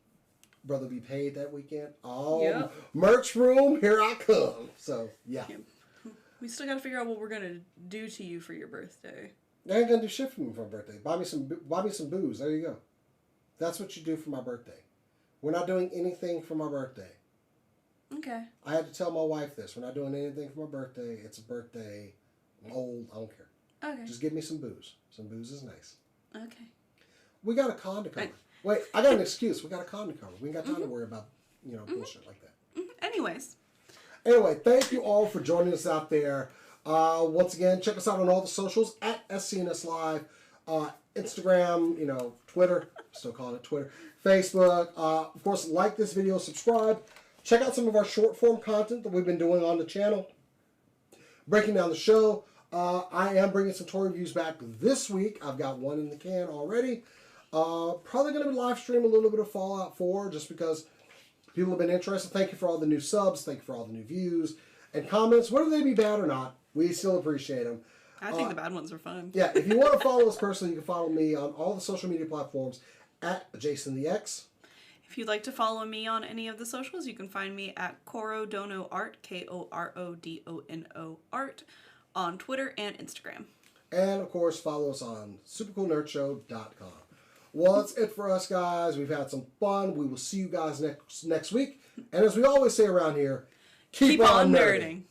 Brother Be Paid that weekend. Oh, merch room, here I come. So, yeah. We still got to figure out what we're going to do to you for your birthday. I ain't going to do shit for me for my birthday. Buy me some booze. There you go. That's what you do for my birthday. We're not doing anything for my birthday. Okay. I had to tell my wife this. We're not doing anything for my birthday. It's a birthday. I'm old. I don't care. Okay. Just give me some booze. Some booze is nice. Okay. We got a con to cover. Wait, I got an excuse. We got a con to cover. We ain't got time to worry about, bullshit like that. Anyways. Anyway, thank you all for joining us out there. Once again, check us out on all the socials at SCNSlive. Instagram, Twitter. Still calling it Twitter. Facebook. Of course, like this video, subscribe. Check out some of our short form content that we've been doing on the channel. Breaking down the show. I am bringing some toy reviews back this week. I've got one in the can already. Probably going to be live stream a little bit of Fallout 4 just because people have been interested. Thank you for all the new subs. Thank you for all the new views and comments. Whether they be bad or not, we still appreciate them. I think the bad ones are fun. Yeah, if you want to follow us personally, you can follow me on all the social media platforms at JasonTheX. If you'd like to follow me on any of the socials, you can find me at Korodono Art, Korodono Art, on Twitter and Instagram. And, of course, follow us on supercoolnerdshow.com. Well, that's it for us, guys. We've had some fun. We will see you guys next week. And as we always say around here, keep on nerding.